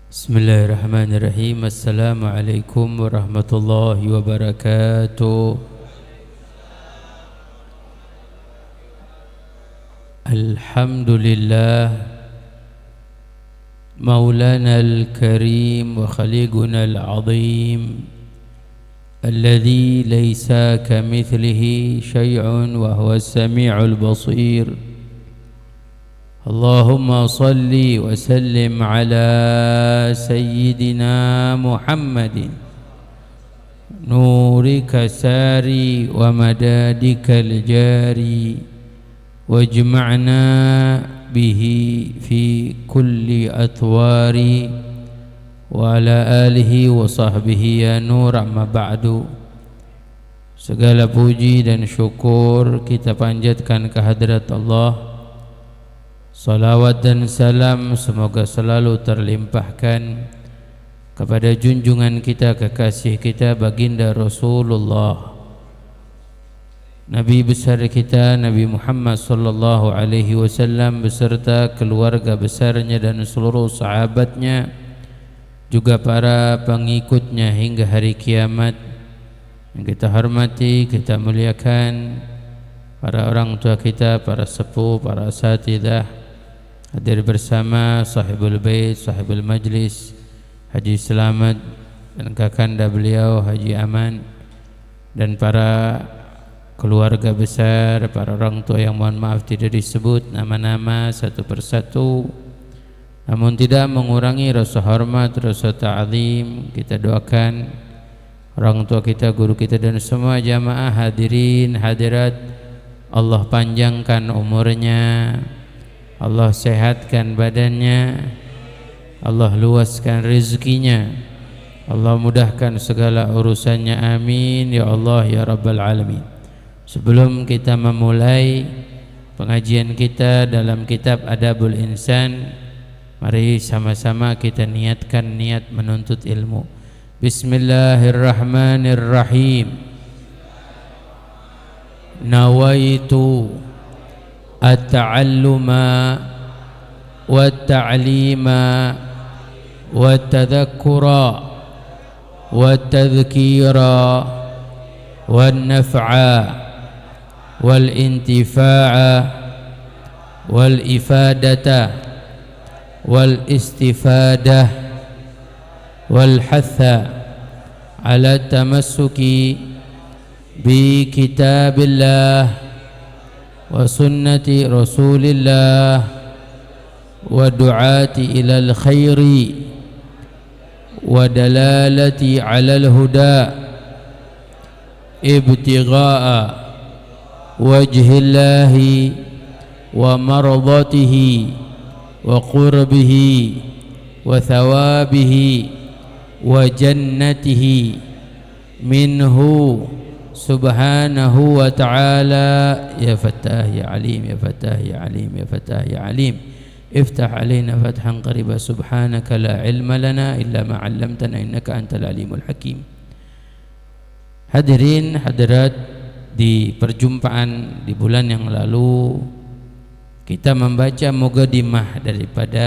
Bismillahirrahmanirrahim. Assalamualaikum warahmatullahi wabarakatuh. Alhamdulillah Maulana al-Karim wa khaliquna al-azim alladhi laysa kamithlihi shay'un wa huwa as-sami'ul basir. Allahumma salli wa sallim ala sayyidina Muhammadin nurika sari wa madadika al-jari wajma'na bihi fi kulli atwari wa ala alihi wa sahbihi ya nur amma ba'du. Segala puji dan syukur kita panjatkan kehadrat Allah. Salawat dan salam semoga selalu terlimpahkan kepada junjungan kita, kekasih kita, baginda Rasulullah, Nabi besar kita, Nabi Muhammad sallallahu alaihi wasallam beserta keluarga besarnya dan seluruh sahabatnya, juga para pengikutnya hingga hari kiamat. Yang kita hormati, kita muliakan para orang tua kita, para sepuh, para asatidzah, hadir bersama sahibul bait, sahibul majlis Haji Selamat dan kakanda beliau Haji Aman, dan para keluarga besar, para orang tua yang mohon maaf tidak disebut nama-nama satu persatu, namun tidak mengurangi rasa hormat, rasa ta'zim. Kita doakan orang tua kita, guru kita, dan semua jamaah hadirin hadirat, Allah panjangkan umurnya, Allah sehatkan badannya, Allah luaskan rezekinya, Allah mudahkan segala urusannya, amin ya Allah ya Rabbal Alamin. Sebelum kita memulai pengajian kita dalam kitab Adabul Insan, mari sama-sama kita niatkan niat menuntut ilmu. Bismillahirrahmanirrahim. Nawaitu at-ta'alluma wat-ta'lima wat-tadhakkura wat-tadhkira wan-naf'a wal-intifa'a wal-ifadata wal-istifadah wal-hatha ala tamassuki bi kitabillah wa sunnati rasulillah wa du'ati ilal khairi wa dalalati alal huda ibtigha'a wajhillahi wa mardatihi wa qurbihi wa thawabihi wa jannatihi minhu subhanahu wa ta'ala. Ya Fattah ya Alim, ya Fattah ya Alim, ya Fattah ya Alim, iftah alaina fathan qariba, subhanaka la ilma lana illa ma 'allamtana innaka antal alimul hakim. Hadirin hadirat, di perjumpaan di bulan yang lalu kita membaca muqaddimah daripada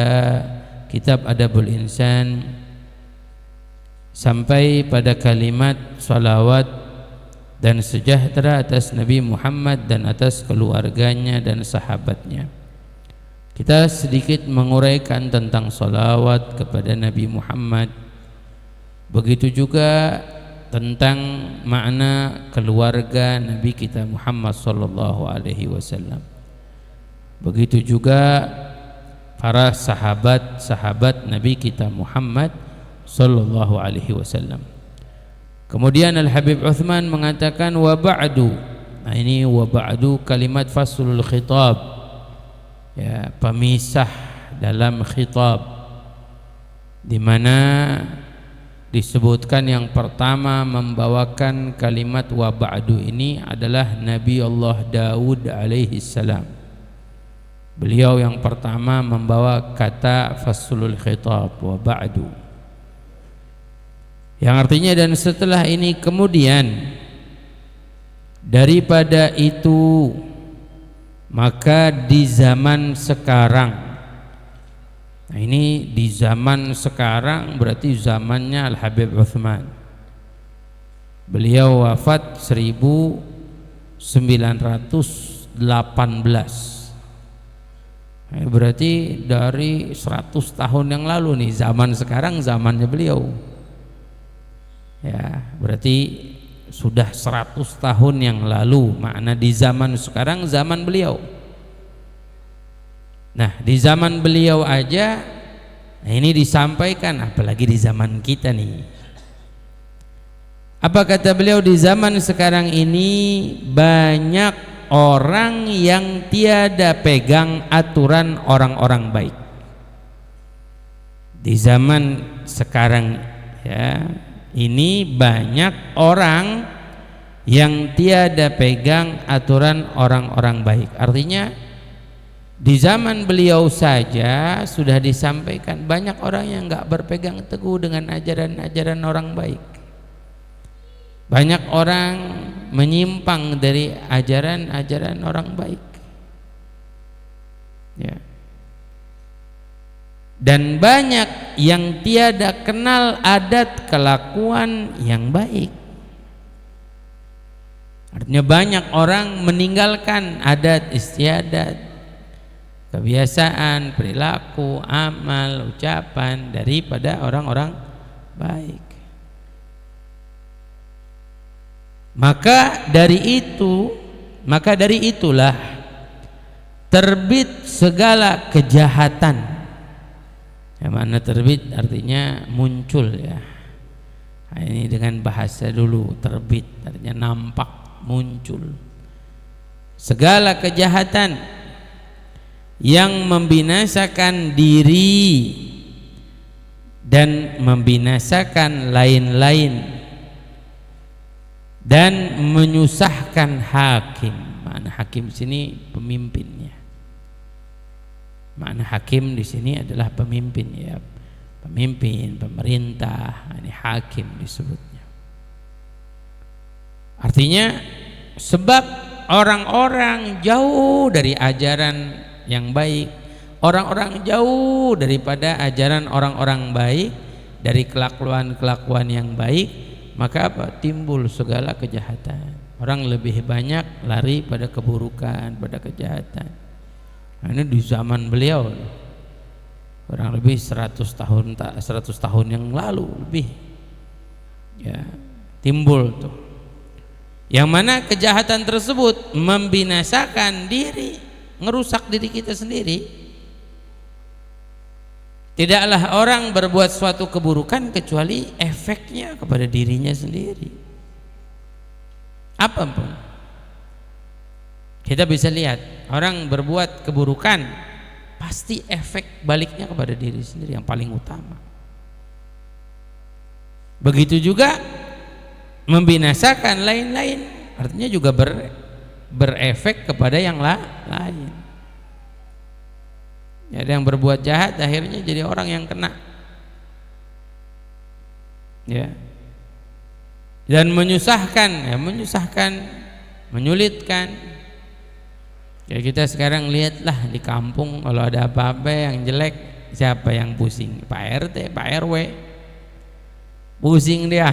kitab Adabul Insan sampai pada kalimat salawat dan sejahtera atas Nabi Muhammad dan atas keluarganya dan sahabatnya. Kita sedikit menguraikan tentang salawat kepada Nabi Muhammad, begitu juga tentang makna keluarga Nabi kita Muhammad sallallahu alaihi wasallam, begitu juga para sahabat-sahabat Nabi kita Muhammad sallallahu alaihi wasallam. Kemudian Al-Habib Uthman mengatakan wa ba'du. Nah, ini wa ba'du kalimat faslul khitab, ya, pemisah dalam khitab, di mana disebutkan yang pertama membawakan kalimat wa ba'du ini adalah Nabi Allah Daud alaihi salam. Beliau yang pertama membawa kata faslul khitab wa ba'du, yang artinya dan setelah ini kemudian daripada itu maka di zaman sekarang Nah, ini di zaman sekarang berarti zamannya Al-Habib Utsman. Beliau wafat 1918. Berarti dari 100 tahun yang lalu nih, zaman sekarang zamannya beliau. Ya, berarti sudah 100 tahun yang lalu, makna di zaman sekarang zaman beliau. Nah, di zaman beliau aja, nah ini disampaikan, apalagi di zaman kita nih. Apa kata beliau? Di zaman sekarang ini banyak orang yang tiada pegang aturan orang-orang baik. Di zaman sekarang ya, ini banyak orang yang tiada pegang aturan orang-orang baik. Artinya di zaman beliau saja sudah disampaikan banyak orang yang enggak berpegang teguh dengan ajaran-ajaran orang baik. Banyak orang menyimpang dari ajaran-ajaran orang baik. Ya. Dan banyak yang tiada kenal adat kelakuan yang baik. Artinya banyak orang meninggalkan adat istiadat, kebiasaan, perilaku, amal, ucapan daripada orang-orang baik. Maka dari itulah terbit segala kejahatan. Yang mana terbit artinya muncul ya. Nah, ini dengan bahasa dulu, terbit artinya nampak, muncul. Segala kejahatan yang membinasakan diri dan membinasakan lain-lain dan menyusahkan hakim. Makna hakim di sini pemimpinnya. Makna hakim di sini adalah pemimpin ya. Pemimpin, pemerintah, ini hakim disebutnya. Artinya sebab orang-orang jauh dari ajaran yang baik, orang-orang jauh daripada ajaran orang-orang baik, dari kelakuan-kelakuan yang baik, maka apa? Timbul segala kejahatan. Orang lebih banyak lari pada keburukan, pada kejahatan. Nah, ini di zaman beliau kurang lebih 100 tahun yang lalu lebih. Ya, timbul tuh. Yang mana kejahatan tersebut membinasakan diri, ngerusak diri kita sendiri. Tidaklah orang berbuat suatu keburukan kecuali efeknya kepada dirinya sendiri. Apapun kita bisa lihat, orang berbuat keburukan pasti efek baliknya kepada diri sendiri yang paling utama. Begitu juga membinasakan lain-lain, artinya juga berefek kepada yang lain. Ada yang berbuat jahat akhirnya jadi orang yang kena. Ya. Dan menyusahkan, menyulitkan. Ya, kita sekarang lihatlah di kampung kalau ada apa-apa yang jelek, siapa yang pusing? Pak RT, Pak RW. Pusing dia.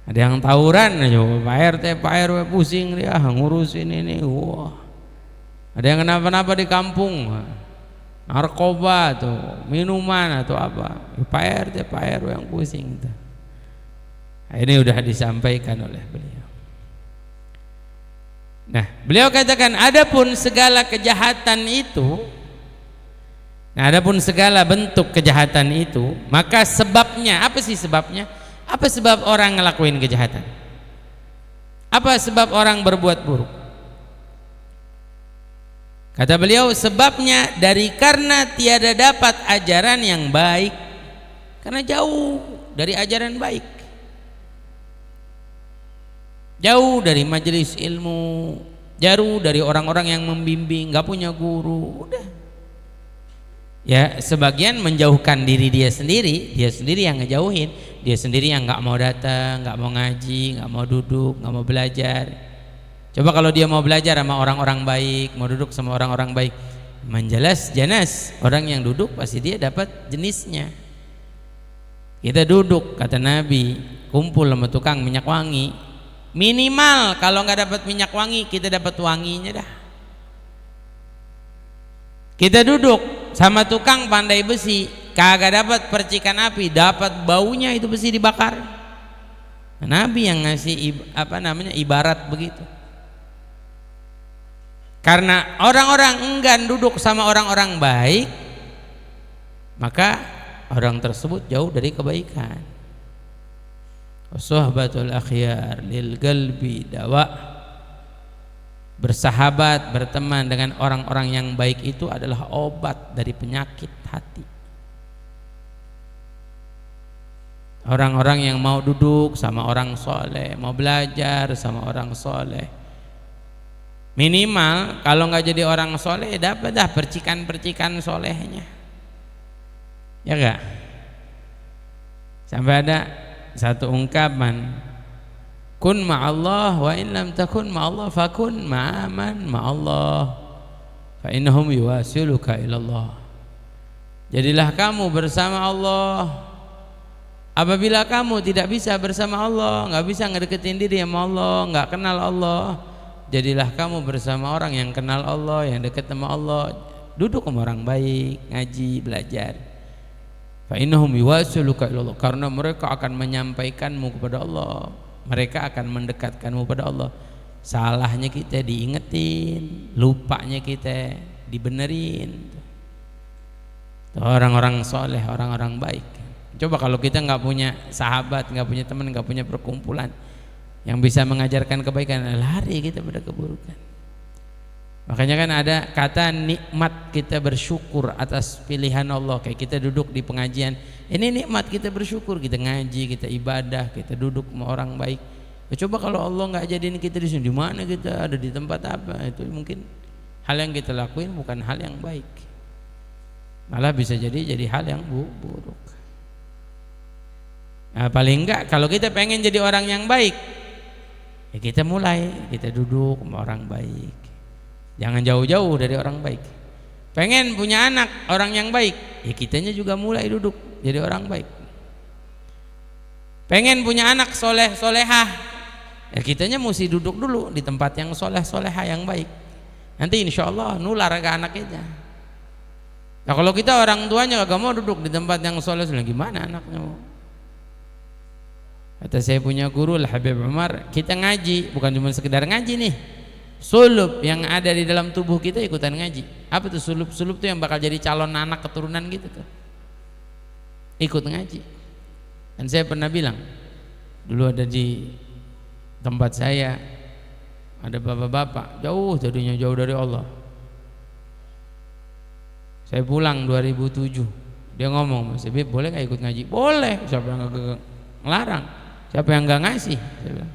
Ada yang tawuran aja, Pak RT, Pak RW pusing dia ngurusin ini. Wah. Ada yang kenapa-napa di kampung, narkoba atau minuman atau apa, Pak RT, Pak RW yang pusing. Ini udah disampaikan oleh beliau. Nah, beliau katakan, adapun segala kejahatan itu, adapun segala bentuk kejahatan itu, maka sebabnya, apa sih sebabnya? Apa sebab orang ngelakuin kejahatan? Apa sebab orang berbuat buruk? Kata beliau, sebabnya karena tiada dapat ajaran yang baik, karena jauh dari ajaran baik, jauh dari majelis ilmu, jauh dari orang-orang yang membimbing, nggak punya guru, udah. Ya, sebagian menjauhkan diri dia sendiri yang ngejauhin, dia sendiri yang nggak mau datang, nggak mau ngaji, nggak mau duduk, nggak mau belajar. Coba kalau dia mau belajar sama orang-orang baik, mau duduk sama orang-orang baik, menjelas janas, orang yang duduk pasti dia dapat jenisnya. Kita duduk, kata Nabi, kumpul sama tukang minyak wangi, minimal kalau nggak dapat minyak wangi kita dapat wanginya dah. Kita duduk sama tukang pandai besi, kagak dapat percikan api, dapat baunya itu besi dibakar. Nabi yang ngasih ibarat begitu. Karena orang-orang enggan duduk sama orang-orang baik, maka orang tersebut jauh dari kebaikan. Suhbatul akhyar lil qalbi dawa. Bersahabat, berteman dengan orang-orang yang baik itu adalah obat dari penyakit hati. Orang-orang yang mau duduk sama orang soleh, mau belajar sama orang soleh, minimal kalau nggak jadi orang soleh dapat dah percikan-percikan solehnya, ya gak? Sampai ada satu ungkapan, kun ma'allah wa in lam takun ma'allah fakun ma'aman ma'allah fa innahum yuwasiluka ilallah. Jadilah kamu bersama Allah. Apabila kamu tidak bisa bersama Allah, nggak bisa ngedeketin diri sama Allah, nggak kenal Allah, jadilah kamu bersama orang yang kenal Allah, yang dekat sama Allah. Duduk sama orang baik, ngaji, belajar. Fa innahum yuwasiluka ilallah, karena mereka akan menyampaikanmu kepada Allah, mereka akan mendekatkanmu pada Allah. Salahnya kita diingetin, lupanya kita dibenerin. Orang-orang soleh, orang-orang baik. Coba kalau kita nggak punya sahabat, nggak punya teman, nggak punya perkumpulan yang bisa mengajarkan kebaikan, lari kita pada keburukan. Makanya kan ada kata nikmat kita bersyukur atas pilihan Allah. Kayak kita duduk di pengajian, ini nikmat kita bersyukur, kita ngaji, kita ibadah, kita duduk sama orang baik. Coba kalau Allah nggak jadiin kita di sini, di mana kita ada, di tempat apa? Itu mungkin hal yang kita lakuin bukan hal yang baik, malah bisa jadi hal yang buruk. Nah, paling enggak kalau kita pengen jadi orang yang baik, ya kita mulai, kita duduk sama orang baik. Jangan jauh-jauh dari orang baik. Pengen punya anak orang yang baik, ya kitanya juga mulai duduk jadi orang baik. Pengen punya anak soleh solehah, ya kitanya mesti duduk dulu di tempat yang soleh solehah yang baik. Nanti insya Allah nular ke anak kita. Nah kalau kita orang tuanya gak mau duduk di tempat yang soleh, gimana anaknya mau? Kata saya punya guru lah Habib Umar, kita ngaji bukan cuma sekedar ngaji nih, sulub yang ada di dalam tubuh kita ikutan ngaji. Apa tuh sulub? Sulub tuh yang bakal jadi calon anak keturunan gitu tuh, ikut ngaji. Dan saya pernah bilang, dulu ada di tempat saya ada bapak-bapak jauh tadinya, jauh dari Allah. Saya pulang 2007, dia ngomong, Mas Habib boleh gak ikut ngaji? Boleh, siapa yang gak ngelarang? Siapa yang gak ngasih? Saya bilang,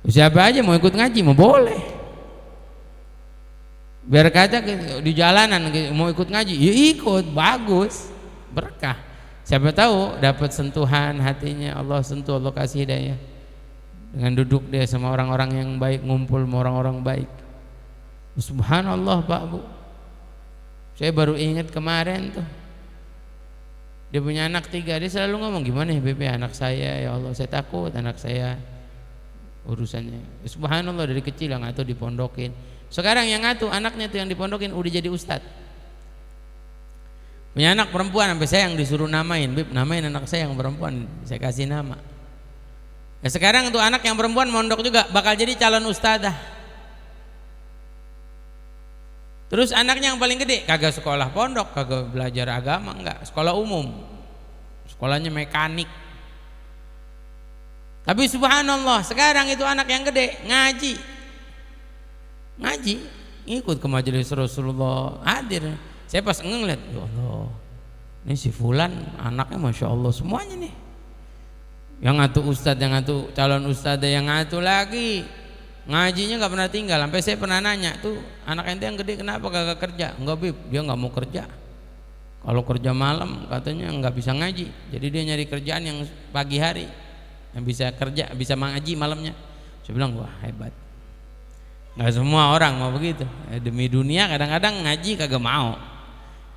siapa aja mau ikut ngaji mau boleh. Biar kata di jalanan mau ikut ngaji, ya ikut, bagus, berkah. Siapa tahu dapat sentuhan hatinya, Allah sentuh, Allah kasih hidayah. Dengan duduk dia sama orang-orang yang baik, ngumpul sama orang-orang baik. Subhanallah Pak Bu, saya baru ingat kemarin tuh, dia punya anak 3, dia selalu ngomong, gimana ya Bebe anak saya, ya Allah saya takut anak saya urusannya. Subhanallah dari kecil yang ngatu dipondokin. Sekarang yang ngatu anaknya tuh yang dipondokin udah jadi ustadz. Punya anak perempuan, sampai saya yang disuruh namain, Beb namain anak saya yang perempuan, saya kasih nama. Nah, sekarang tuh anak yang perempuan mondok juga bakal jadi calon ustadzah. Terus anaknya yang paling gede kagak sekolah pondok, kagak belajar agama, enggak, sekolah umum, sekolahnya mekanik. Tapi subhanallah sekarang itu anak yang gede ngaji, ngikut ke majelis Rasulullah, hadir. Saya pas ngeliat, ya Allah, ini si Fulan anaknya masya Allah semuanya nih. Yang ngatu ustadz, yang ngatu calon ustadz, yang ngatu lagi ngajinya nggak pernah tinggal. Sampai saya pernah nanya tuh, anak ente yang gede kenapa kagak kerja? Enggak Bib, dia nggak mau kerja. Kalau kerja malam katanya nggak bisa ngaji, jadi dia nyari kerjaan yang pagi hari yang bisa kerja, bisa ngaji malamnya. Saya bilang wah hebat. Nggak semua orang mau begitu. Demi dunia kadang-kadang ngaji kagak mau.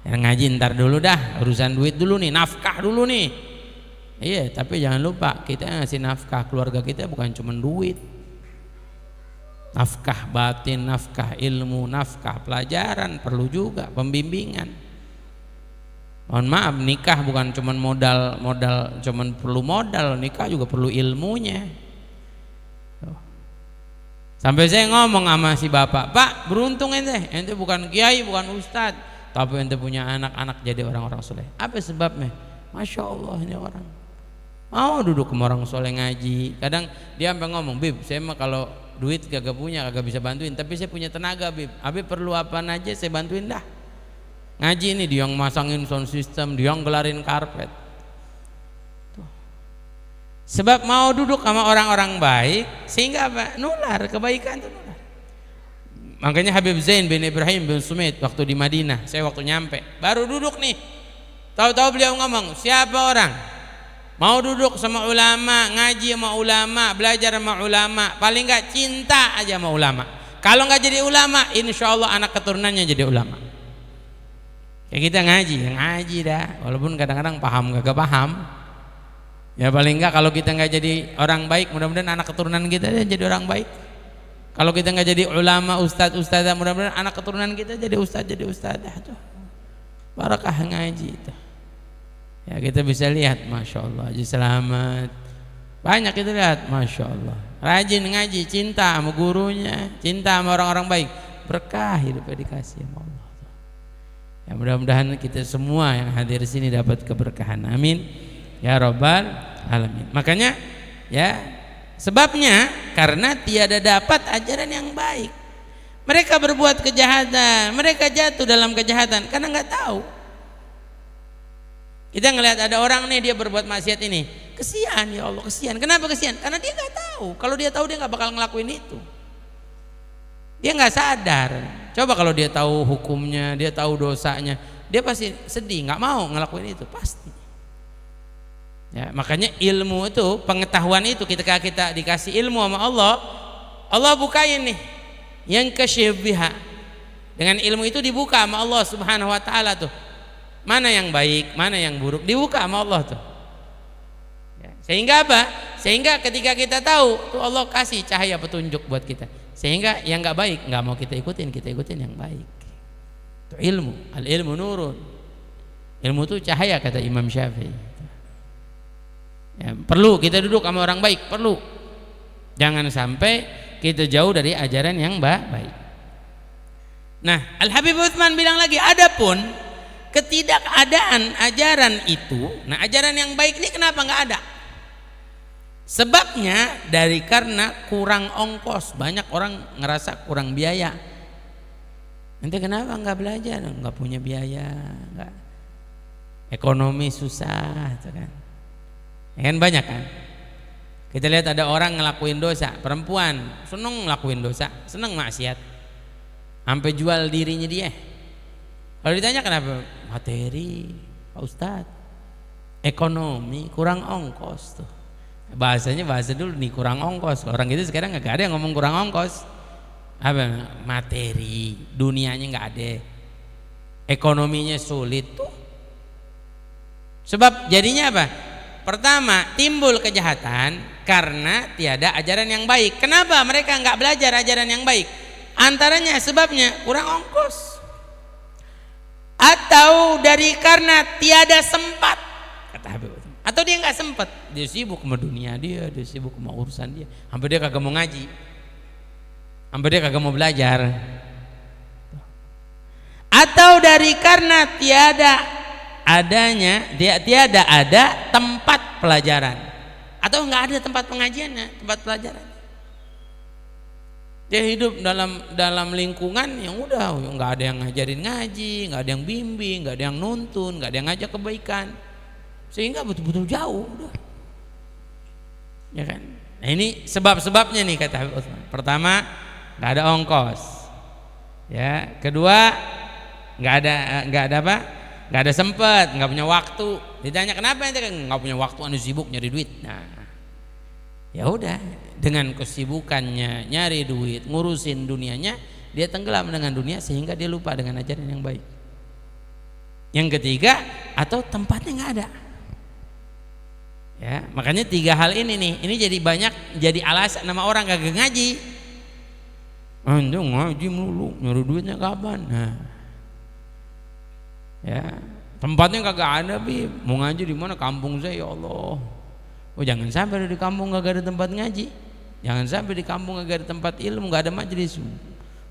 Yang ngaji ntar dulu dah, urusan duit dulu nih, nafkah dulu nih. Iya, tapi jangan lupa kita ngasih nafkah keluarga kita bukan cuma duit. Nafkah batin, nafkah ilmu, nafkah pelajaran, perlu juga pembimbingan. Mohon maaf, nikah bukan cuma modal, cuman perlu modal, nikah juga perlu ilmunya. Sampai saya ngomong sama si bapak, Pak beruntung ente bukan kiai, bukan ustadz, tapi ente punya anak-anak jadi orang-orang soleh. Apa sebabnya? Masya Allah, ini orang mau duduk sama orang soleh ngaji. Kadang dia sampai ngomong, Bib saya mah kalau duit kagak punya, kagak bisa bantuin, tapi saya punya tenaga Bib, Abi perlu apa aja saya bantuin dah. Ngaji ini dia yang masangin sound system, dia yang gelarin karpet. Sebab mau duduk sama orang-orang baik, sehingga apa? Nular kebaikan itu nular. Makanya Habib Zain bin Ibrahim bin Sumait waktu di Madinah, saya waktu nyampe baru duduk nih, tahu-tahu beliau ngomong, siapa orang mau duduk sama ulama, ngaji sama ulama, belajar sama ulama, paling nggak cinta aja sama ulama. Kalau nggak jadi ulama, insya Allah anak keturunannya jadi ulama. Kayak kita ngaji dah, walaupun kadang-kadang paham gak paham. Ya paling enggak kalau kita nggak jadi orang baik, mudah-mudahan anak keturunan kita jadi orang baik. Kalau kita nggak jadi ulama, ustadzah, mudah-mudahan anak keturunan kita jadi ustadzah tuh. Barakah ngaji itu. Ya kita bisa lihat, masya Allah, Haji Selamat banyak kita lihat, masya Allah, rajin ngaji, cinta sama gurunya, cinta sama orang-orang baik, berkah hidupnya dikasih sama Allah. Ya mudah-mudahan kita semua yang hadir di sini dapat keberkahan, amin ya Rabbal Alamin. Makanya ya sebabnya karena tiada dapat ajaran yang baik. Mereka berbuat kejahatan, mereka jatuh dalam kejahatan karena nggak tahu. Kita ngelihat ada orang nih dia berbuat maksiat ini, kesian ya Allah, kesian. Kenapa kesian? Karena dia nggak tahu. Kalau dia tahu dia nggak bakal ngelakuin itu. Dia nggak sadar. Coba kalau dia tahu hukumnya, dia tahu dosanya, dia pasti sedih, nggak mau ngelakuin itu pasti. Ya, makanya ilmu itu, pengetahuan itu ketika kita dikasih ilmu sama Allah, Allah bukain nih yang kesyibbiha. Dengan ilmu itu dibuka sama Allah Subhanahu wa taala tuh. Mana yang baik, mana yang buruk, dibuka sama Allah tuh. Ya, sehingga apa? Sehingga ketika kita tahu tuh Allah kasih cahaya petunjuk buat kita. Sehingga yang nggak baik nggak mau kita ikutin yang baik. Itu ilmu, al ilmu nurun. Ilmu itu cahaya kata Imam Syafi'i. Ya, perlu kita duduk sama orang baik, perlu. Jangan sampai kita jauh dari ajaran yang baik. Nah, Al Habib Utsman bilang lagi, adapun ketidakadaan ajaran itu, nah ajaran yang baik ini kenapa nggak ada? Sebabnya karena kurang ongkos. Banyak orang ngerasa kurang biaya. Nanti kenapa nggak belajar? Nggak punya biaya, nggak. Ekonomi susah, kan? Ya kan banyak kan. Kita lihat ada orang ngelakuin dosa, perempuan seneng ngelakuin dosa, seneng maksiat, sampai jual dirinya dia. Kalau ditanya kenapa? Materi, Pak Ustadz, ekonomi, kurang ongkos tuh. Bahasanya bahasa dulu nih, kurang ongkos. Orang gitu sekarang nggak ada yang ngomong kurang ongkos. Apa? Materi, dunianya nggak ada, ekonominya sulit tuh. Sebab jadinya apa? Pertama, timbul kejahatan karena tiada ajaran yang baik. Kenapa mereka nggak belajar ajaran yang baik? Antaranya sebabnya kurang ongkos, atau karena tiada sempat, kata Habib. Atau dia nggak sempat, dia sibuk sama dunia dia sibuk sama urusan dia, sampai dia kagak mau ngaji, sampai dia kagak mau belajar. Atau karena tiada ada tempat pelajaran, atau nggak ada tempat pengajiannya, tempat pelajaran. Dia hidup dalam lingkungan yang udah nggak ada yang ngajarin ngaji, nggak ada yang bimbing, nggak ada yang nuntun, nggak ada yang ngajak kebaikan, sehingga betul-betul jauh udah. Ya kan? Nah ini sebab-sebabnya nih kata Habib Utsman. Pertama, nggak ada ongkos. Ya, kedua nggak ada apa? Nggak ada sempet, nggak punya waktu. Ditanya kenapa ente nggak punya waktu, anu sibuk nyari duit. Nah, ya udah. dengan kesibukannya nyari duit, ngurusin dunianya, dia tenggelam dengan dunia sehingga dia lupa dengan ajaran yang baik. Yang ketiga, atau tempatnya nggak ada. Ya, makanya 3 hal ini nih, ini jadi banyak jadi alasan nama orang kagak ngaji. Anjing ngaji mulu, nyari duitnya kapan? Nah, ya tempatnya kagak ada, bi mau ngaji di mana? Kampung saya, ya Allah. Oh, jangan sampai di kampung kagak ada tempat ngaji, jangan sampai di kampung kagak ada tempat ilmu, nggak ada majelis.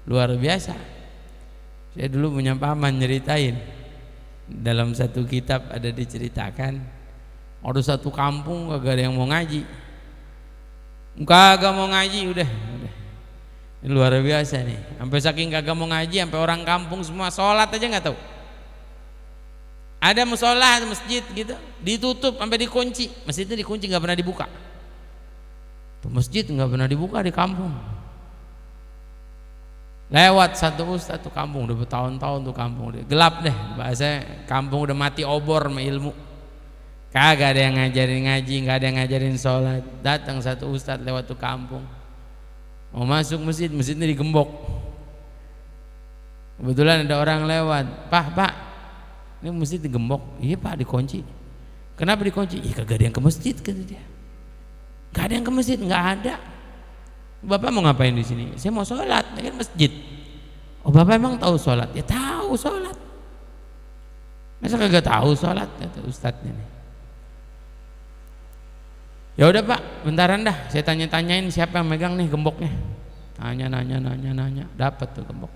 Luar biasa. Saya dulu punya paman nyeritain, dalam satu kitab ada diceritakan ada satu kampung kagak ada yang mau ngaji, kagak mau ngaji, udah. Ini luar biasa nih, sampai saking kagak mau ngaji, sampai orang kampung semua sholat aja nggak tahu. Ada musola, masjid gitu, ditutup sampai dikunci, masjidnya dikunci, nggak pernah dibuka. Tuh masjid nggak pernah dibuka di kampung. Lewat satu ustaz tuh kampung, udah bertahun-tahun tuh kampung, udah gelap deh, bahasa kampung udah mati obor sama ilmu. Kagak ada yang ngajarin ngaji, nggak ada yang ngajarin sholat. Datang satu ustaz lewat tuh kampung, mau masuk masjid, masjidnya digembok. Kebetulan ada orang lewat, pak, ini masjid digembok. Iya pak, dikunci. Kenapa dikunci? Iya kagak ada yang ke masjid, kata dia. Gak ada yang ke masjid, nggak ada. Bapak mau ngapain di sini? Saya mau sholat, ini kan masjid. Oh bapak emang tahu sholat? Ya tahu sholat. Masa kagak tahu sholat? Kata ustadznya nih. Ya udah pak, bentaran dah. Saya tanya-tanyain siapa yang megang nih gemboknya. Nanya, dapat tuh gembok.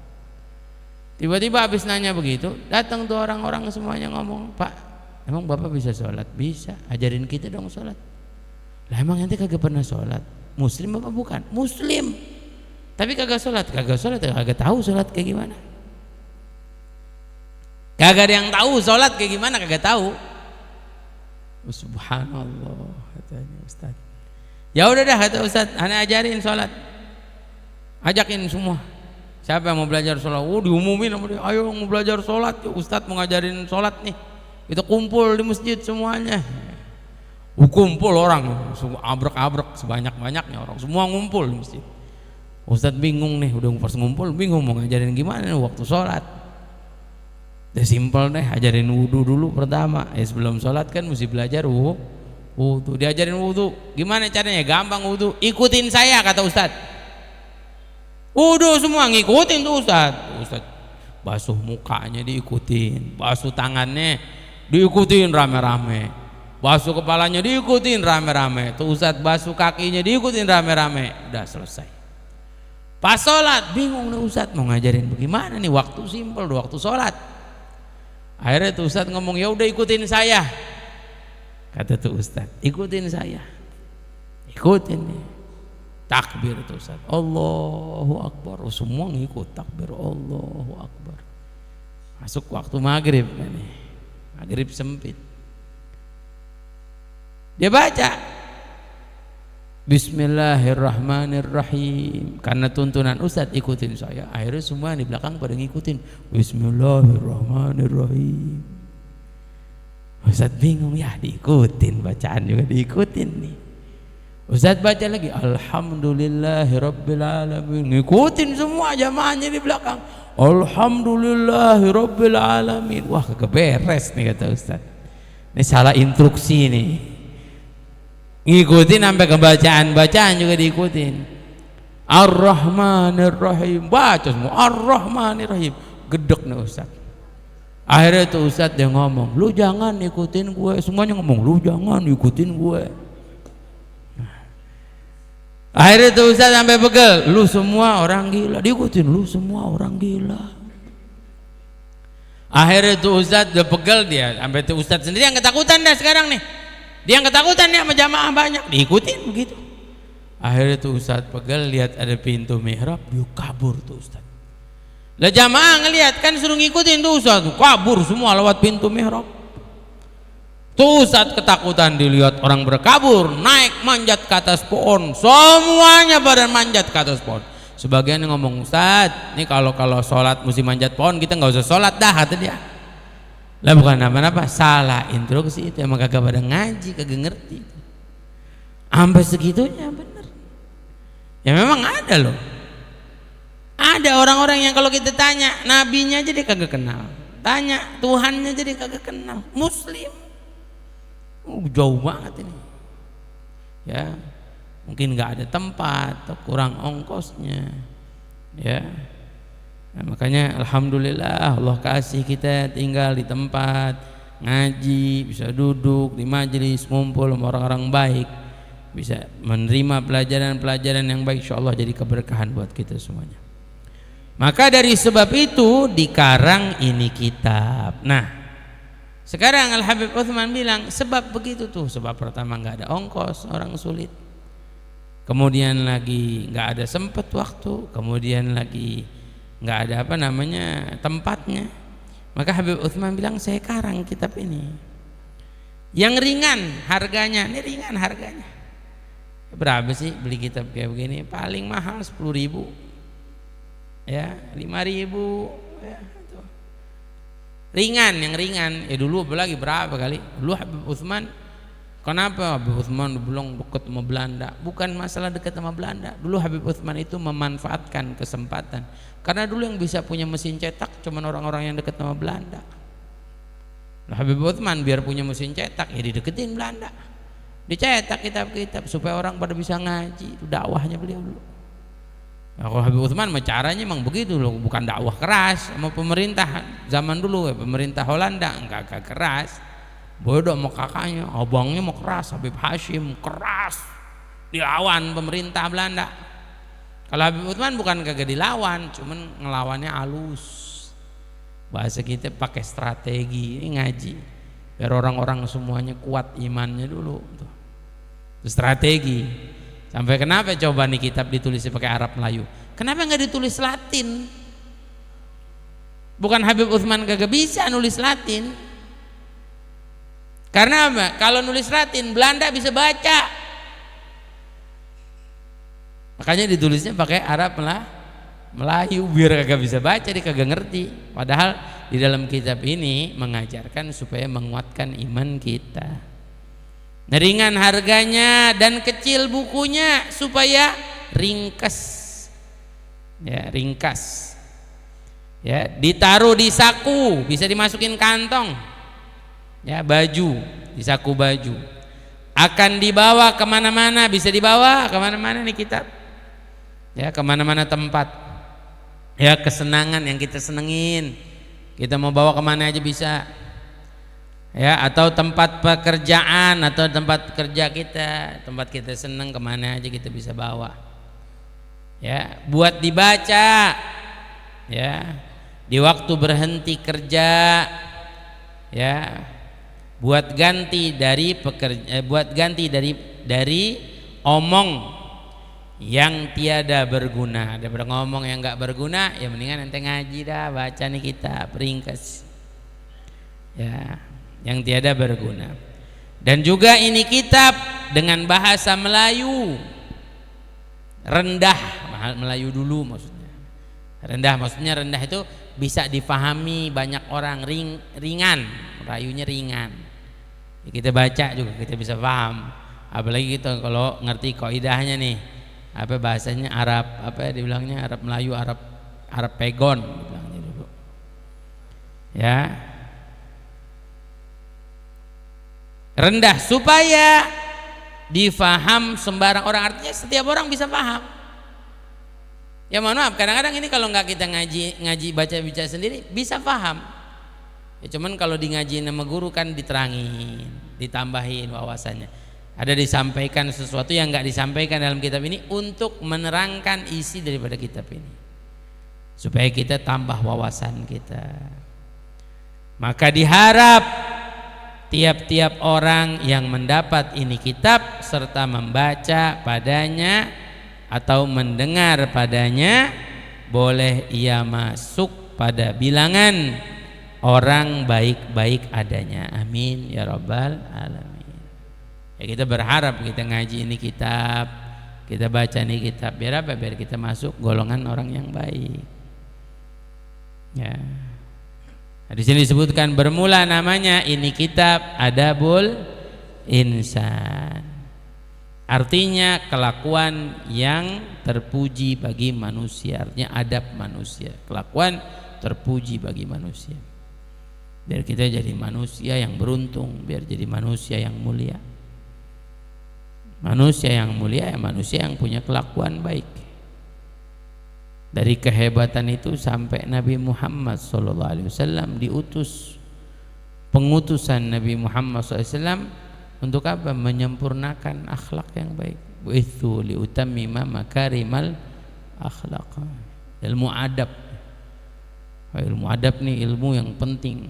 Tiba-tiba habis nanya begitu, datang tuh orang-orang semuanya ngomong, Pak, emang bapak bisa sholat? Bisa, ajarin kita dong sholat. Lah emang nanti kagak pernah sholat? Muslim apa bukan? Muslim, tapi kagak sholat, kagak tahu sholat kayak gimana. Kagak ada yang tahu sholat kayak gimana, kagak tahu. Oh, subhanallah, katanya Ustaz. Ya udah dah, kata Ustaz, ana ajarin sholat, ajakin semua. Siapa yang mau belajar sholat? Oh diumumin sama dia, ayo mau belajar sholat, Ustaz mau ngajarin sholat nih. Kita kumpul di masjid semuanya. Kumpul orang, abrek-abrek sebanyak-banyaknya orang, semua ngumpul di masjid. Ustaz bingung nih, udah pas ngumpul bingung mau ngajarin gimana nih waktu sholat. Udah simpel deh, ajarin wudu dulu pertama. Sebelum sholat kan mesti belajar wudu. Diajarin wudu, gimana caranya? Gampang wudu, ikutin saya kata Ustaz. Wudu semua ngikutin tuh Ustaz. Ustaz basuh mukanya diikutin, basuh tangannya diikutin rame-rame, basuh kepalanya diikutin rame-rame. Tuh Ustaz basuh kakinya diikutin rame-rame. Udah selesai. Pas sholat bingung nih Ustaz mau ngajarin bagaimana nih, waktu simpel, waktu sholat. Akhirnya tuh Ustaz ngomong, ya udah ikutin saya. Kata tuh Ustaz, ikutin saya. Ikutin nih. Takbir tuh Ustaz, Allahu Akbar. Oh, semua ngikut takbir Allahu Akbar. Masuk waktu maghrib nih, maghrib sempit. Dia baca Bismillahirrahmanirrahim. Karena tuntunan Ustaz ikutin saya, akhirnya semua di belakang pada ngikutin Bismillahirrahmanirrahim. Ustaz bingung, ya diikutin, bacaan juga diikutin nih. Ustaz baca lagi Alhamdulillahirabbil alamin, ngikutin semua jamaahnya di belakang Alhamdulillahirabbil alamin. Wah kagak beres nih kata Ustaz, ini salah instruksi nih. Ngikutin sampai bacaan juga diikutin. Ar-Rahmanir-Rahim, baca semua Ar-Rahmanir-Rahim. Gedek nih Ustaz. Akhirnya tuh Ustaz dia ngomong, lu jangan ikutin gue. Semuanya ngomong, lu jangan ikutin gue. Akhirnya tuh Ustaz sampai pegel, lu semua orang gila, diikutin lu semua orang gila. Akhirnya tuh Ustaz udah pegel dia, sampai tuh Ustaz sendiri yang ketakutan dah sekarang nih. Dia yang ketakutan nih sama jamaah banyak, diikutin begitu. Akhirnya tuh Ustaz pegel, lihat ada pintu mihrab, dia kabur tuh Ustaz. Lah jamaah ngelihat kan suruh ngikutin tuh Ustaz, kabur semua lewat pintu mihrab. Tuh Ustaz ketakutan dilihat orang berkabur, naik manjat ke atas pohon, semuanya pada manjat ke atas pohon. Sebagian yang ngomong, Ustaz, ini kalau sholat mesti manjat pohon, kita nggak usah sholat dah, kata dia. Lah bukan apa-apa, salah instruksi itu, emang kagak pada ngaji, kagak ngerti. Sampai segitunya bener. Ya memang ada loh. Ada orang-orang yang kalau kita tanya nabinya aja dia kagak kenal, tanya Tuhannya aja dia kagak kenal. Muslim, jauh banget ini. Ya, mungkin nggak ada tempat atau kurang ongkosnya. Ya, nah, makanya alhamdulillah Allah kasih kita tinggal di tempat ngaji, bisa duduk di majelis, ngumpul sama orang-orang baik, bisa menerima pelajaran-pelajaran yang baik. Insyaallah jadi keberkahan buat kita semuanya. Maka dari sebab itu dikarang ini kitab. Nah, sekarang Al Habib Utsman bilang sebab begitu tuh. Sebab pertama nggak ada ongkos, orang sulit. Kemudian lagi nggak ada sempat waktu. Kemudian lagi nggak ada tempatnya. Maka Habib Utsman bilang saya karang kitab ini. Yang ringan harganya, ini ringan harganya. Berapa sih beli kitab kayak begini? Paling mahal 10.000. Ya, 5.000 ya, itu. Ringan, yang ringan. Ya dulu apalagi berapa kali? Dulu Habib Utsman, kenapa Habib Utsman belum dekat sama Belanda? Bukan masalah dekat sama Belanda. Dulu Habib Utsman itu memanfaatkan kesempatan. Karena dulu yang bisa punya mesin cetak cuman orang-orang yang dekat sama Belanda. Nah, Habib Utsman biar punya mesin cetak ya dideketin Belanda. Dicetak kitab-kitab supaya orang pada bisa ngaji. Itu dakwahnya beliau dulu. Nah, kalau Habib Utsman caranya memang begitu loh, bukan dakwah keras sama pemerintah zaman dulu ya, pemerintah Holanda enggak keras. Bodoh mau kakaknya, abangnya mau keras, Habib Hashim keras dilawan pemerintah Belanda. Kalau Habib Utsman bukan kagak dilawan, cuman ngelawannya halus. Bahasa kita pakai strategi, ini ngaji biar orang-orang semuanya kuat imannya dulu tuh. Itu strategi. Sampai kenapa coba nih kitab ditulis pakai Arab Melayu? Kenapa nggak ditulis Latin? Bukan Habib Utsman kagak bisa nulis Latin. Karena apa? Kalau nulis Latin Belanda bisa baca. Makanya ditulisnya pakai Arab Melayu biar kagak bisa baca, dia kagak ngerti. Padahal di dalam kitab ini mengajarkan supaya menguatkan iman kita. Ringan harganya dan kecil bukunya supaya ringkas. Ya, ringkas. Ya, ditaruh di saku, bisa dimasukin kantong. Ya, baju, di saku baju. Akan dibawa kemana-mana, bisa dibawa kemana-mana nih kitab. Ya, kemana-mana tempat. Ya, kesenangan yang kita senengin, kita mau bawa kemana aja bisa. Ya, atau tempat pekerjaan atau tempat kerja kita, tempat kita seneng kemana aja kita bisa bawa. Ya, buat dibaca. Ya, di waktu berhenti kerja. Ya, buat ganti dari dari omong yang tiada berguna. Daripada ngomong yang nggak berguna, ya mendingan ente ngaji dah, baca nih kitab ringkas. Ya, yang tiada berguna. Dan juga ini kitab dengan bahasa Melayu rendah, Melayu dulu maksudnya. Rendah maksudnya rendah itu bisa difahami banyak orang, ringan, Melayunya ringan. Ya, kita baca juga kita bisa paham. Apalagi kita kalau ngerti kaidahnya nih. Apa bahasanya Arab, apa dibilangnya Arab Melayu, Arab pegon dibilangnya dulu. Ya. Rendah supaya difaham sembarang orang, artinya setiap orang bisa paham. Ya mohon maaf, kadang-kadang ini kalau nggak kita ngaji baca sendiri bisa paham. Ya cuman kalau di ngaji sama guru kan diterangin, ditambahin wawasannya. Ada disampaikan sesuatu yang nggak disampaikan dalam kitab ini untuk menerangkan isi daripada kitab ini, supaya kita tambah wawasan kita. Maka diharap tiap-tiap orang yang mendapat ini kitab serta membaca padanya atau mendengar padanya, boleh ia masuk pada bilangan orang baik-baik adanya. Amin ya rabbal alamin. Ya, kita berharap kita ngaji ini kitab, kita baca ini kitab, biar apa? Biar kita masuk golongan orang yang baik. Ya. Nah, di sini disebutkan bermula namanya ini kitab Adabul Insan. Artinya kelakuan yang terpuji bagi manusia, artinya adab manusia, kelakuan terpuji bagi manusia. Biar kita jadi manusia yang beruntung, biar jadi manusia yang mulia. Manusia yang mulia ya manusia yang punya kelakuan baik. Dari kehebatan itu sampai Nabi Muhammad SAW diutus, pengutusan Nabi Muhammad SAW untuk apa? Menyempurnakan akhlak yang baik. Bu'itsu liutammima makarimal akhlaq. Ilmu adab. Ilmu adab nih ilmu yang penting.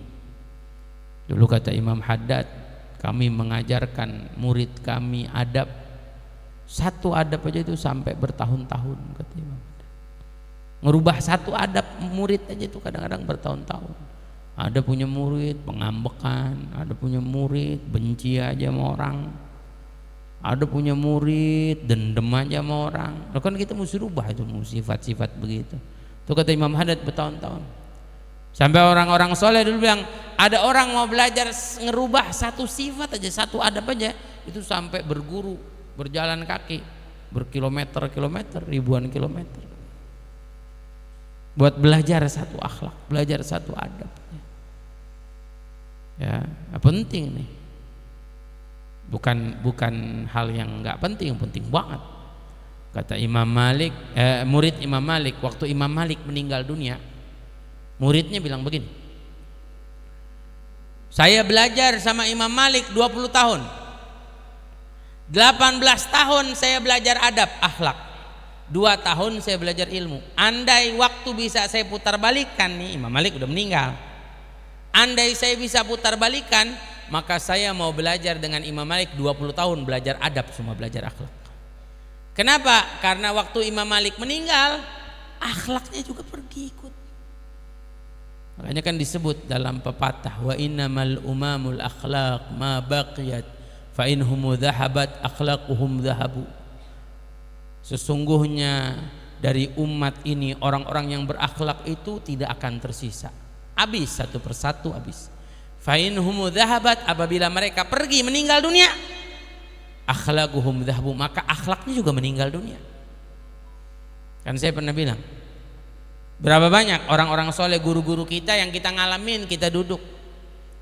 Dulu kata Imam Haddad, kami mengajarkan murid kami adab. Satu adab aja itu sampai bertahun-tahun, kata Imam Haddad. Ngerubah satu adab murid aja itu kadang-kadang bertahun-tahun. Ada punya murid pengambekan, ada punya murid benci aja sama orang, ada punya murid dendam aja sama orang. Loh kan kita mesti rubah itu sifat-sifat begitu. Itu kata Imam Haddad bertahun-tahun. Sampai orang-orang soleh dulu bilang, ada orang mau belajar ngerubah satu sifat aja, satu adab aja, itu sampai berguru, berjalan kaki, berkilometer-kilometer, ribuan kilometer, buat belajar satu akhlak, belajar satu adab. Ya, penting nih. Bukan hal yang nggak penting, penting banget. Kata Imam Malik, murid Imam Malik, waktu Imam Malik meninggal dunia, muridnya bilang begini, saya belajar sama Imam Malik 20 tahun, 18 tahun saya belajar adab, akhlak, 2 tahun saya belajar ilmu. Andai waktu bisa saya putar balikan nih, Imam Malik udah meninggal, andai saya bisa putar balikan, maka saya mau belajar dengan Imam Malik 20 tahun, belajar adab semua, belajar akhlak. Kenapa? Karena waktu Imam Malik meninggal, akhlaknya juga pergi ikut. Makanya kan disebut dalam pepatah, wa innamal umamul akhlaq ma baqiyat fa inhum dhahabat akhlaquhum dhahabu. Sesungguhnya dari umat ini orang-orang yang berakhlak itu tidak akan tersisa. Habis satu persatu habis. Fa inhum dhahabat, apabila mereka pergi meninggal dunia, akhlaquhum dhahabu, maka akhlaknya juga meninggal dunia. Kan saya pernah bilang, berapa banyak orang-orang soleh, guru-guru kita yang kita ngalamin, kita duduk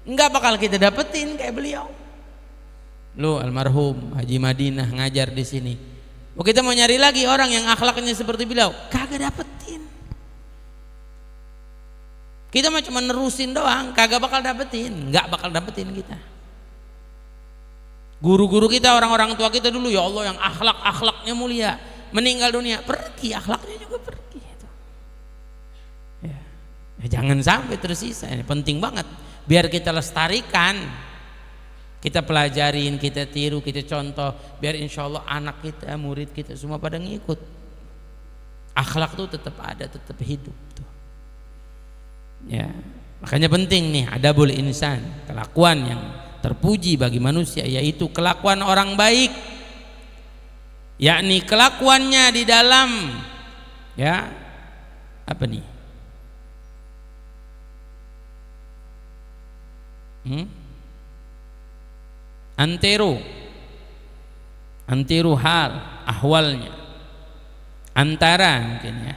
nggak bakal kita dapetin kayak beliau. Lu almarhum Haji Madinah ngajar di sini, kita mau nyari lagi orang yang akhlaknya seperti beliau, kagak dapetin. Kita mah cuma nerusin doang, kagak bakal dapetin, nggak bakal dapetin kita. Guru-guru kita, orang-orang tua kita dulu, ya Allah, yang akhlaknya mulia, meninggal dunia, pergi akhlaknya juga pergi. Jangan sampai tersisa. Ini penting banget biar kita lestarikan, kita pelajarin, kita tiru, kita contoh, biar insya Allah anak kita, murid kita semua pada ngikut. Akhlak tuh tetap ada, tetap hidup tuh. Ya, makanya penting nih adabul insan, kelakuan yang terpuji bagi manusia, yaitu kelakuan orang baik, yakni kelakuannya di dalam ya apa nih? Antero hal ahwalnya, antara mungkin ya,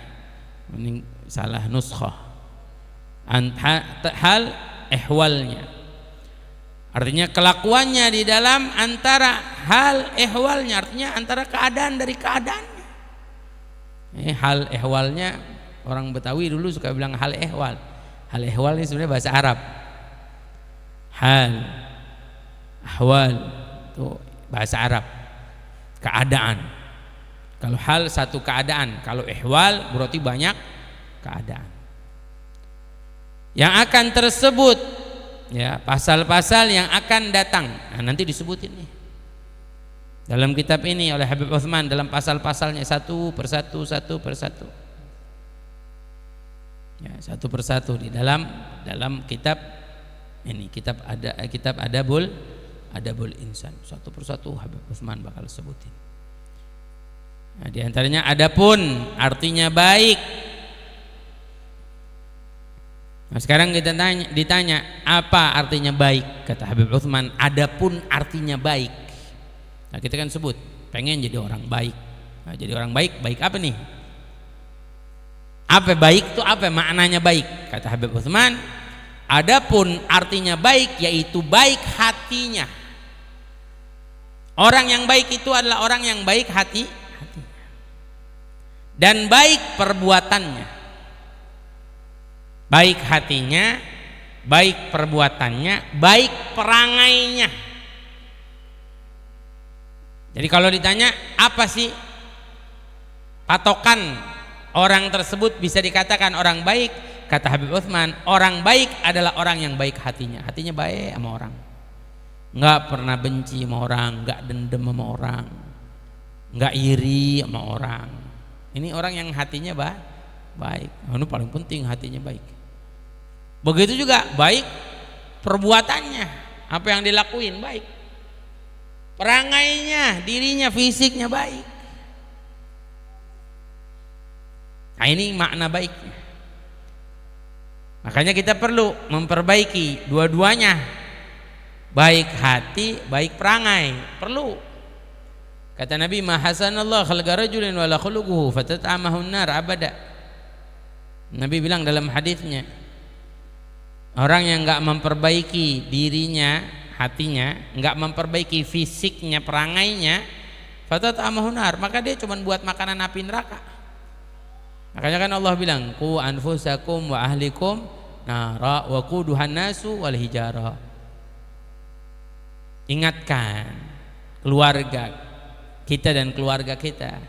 ini salah nuskhah, hal ehwalnya, artinya kelakuannya di dalam antara hal ehwalnya, artinya antara keadaan dari keadaannya. Hal ehwalnya, orang Betawi dulu suka bilang hal ehwal. Hal ehwal ini sebenarnya bahasa Arab. Hal, ahwal itu bahasa Arab, keadaan. Kalau hal satu keadaan, kalau ihwal berarti banyak keadaan yang akan tersebut, ya, pasal-pasal yang akan datang. Nah, nanti disebutin nih dalam kitab ini oleh Habib Utsman, dalam pasal-pasalnya satu persatu ya, satu persatu di dalam kitab ini, kitab adabul insan, satu persatu Habib Utsman bakal sebutin. Nah, di antaranya adapun artinya baik. Nah, sekarang kita ditanya apa artinya baik, kata Habib Utsman, adapun artinya baik. Nah, kita kan sebut pengen jadi orang baik. Nah, jadi orang baik, baik apa nih? Apa baik itu apa? Maknanya baik? Kata Habib Utsman, adapun artinya baik yaitu baik hatinya. Orang yang baik itu adalah orang yang baik hatinya dan baik perbuatannya. Baik hatinya, baik perbuatannya, baik perangainya. Jadi kalau ditanya apa sih patokan orang tersebut bisa dikatakan orang baik, kata Habib Utsman, orang baik adalah orang yang baik hatinya. Hatinya baik sama orang, nggak pernah benci sama orang, nggak dendam sama orang, nggak iri sama orang. Ini orang yang hatinya baik. Ini paling penting, hatinya baik. Begitu juga baik perbuatannya, apa yang dilakuin baik, perangainya, dirinya, fisiknya baik. Nah, ini makna baiknya. Makanya kita perlu memperbaiki dua-duanya, baik hati, baik perangai, perlu. Kata Nabi, ma hasanallahu khalqa rajulin wala khuluquhu fatat'amahu an-nar abada. Nabi bilang dalam hadisnya, orang yang enggak memperbaiki dirinya, hatinya, enggak memperbaiki fisiknya, perangainya, fatat'amahu an-nar, maka dia cuma buat makanan api neraka. Makanya kan Allah bilang, qu anfusakum wa ahlikum nara wa quduhan nasu wal hijarah. Ingatkan keluarga kita dan keluarga kita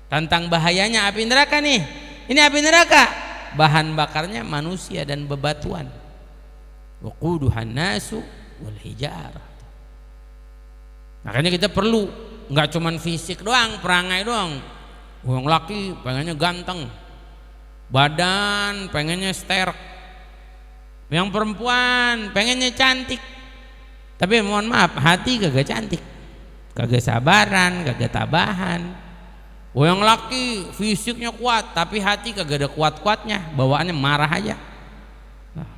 tentang bahayanya api neraka nih. Ini api neraka, bahan bakarnya manusia dan bebatuan. Wa quduhan nasu wal hijarah. Makanya kita perlu enggak cuman fisik doang, perangai doang. Yang laki pengennya ganteng, badan pengennya sterk, yang perempuan pengennya cantik. Tapi mohon maaf, hati kagak cantik, kagak sabaran, kagak tabahan. Yang laki fisiknya kuat, tapi hati kagak ada kuat-kuatnya, bawaannya marah aja. Nah,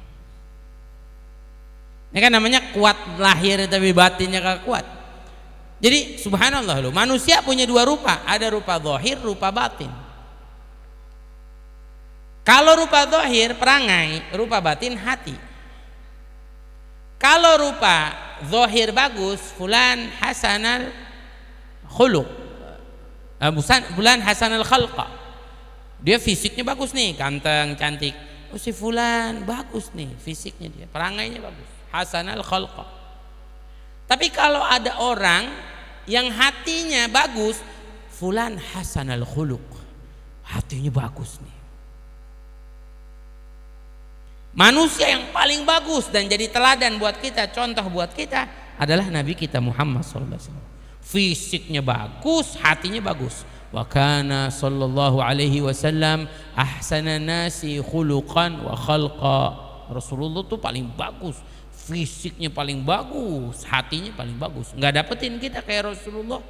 ini kan namanya kuat lahir tapi batinnya kagak kuat. Jadi subhanallah loh, manusia punya dua rupa, ada rupa zahir, rupa batin. Kalau rupa zahir perangai, rupa batin hati. Kalau rupa zahir bagus, fulan hasanal khuluq, fulan hasanal khalqa, dia fisiknya bagus nih, ganteng, cantik. Oh si fulan bagus nih fisiknya, dia perangainya bagus, hasanal khalqa. Tapi kalau ada orang yang hatinya bagus, fulan hasanal khuluq, hatinya bagus nih. Manusia yang paling bagus dan jadi teladan buat kita, contoh buat kita adalah Nabi kita Muhammad SAW. Fisiknya bagus, hatinya bagus. Wa kana sallallahu alaihi wasallam ahsanan nasi khuluqan wa khalqa. Rasulullah tuh paling bagus, fisiknya paling bagus, hatinya paling bagus. Nggak dapetin kita kayak Rasulullah.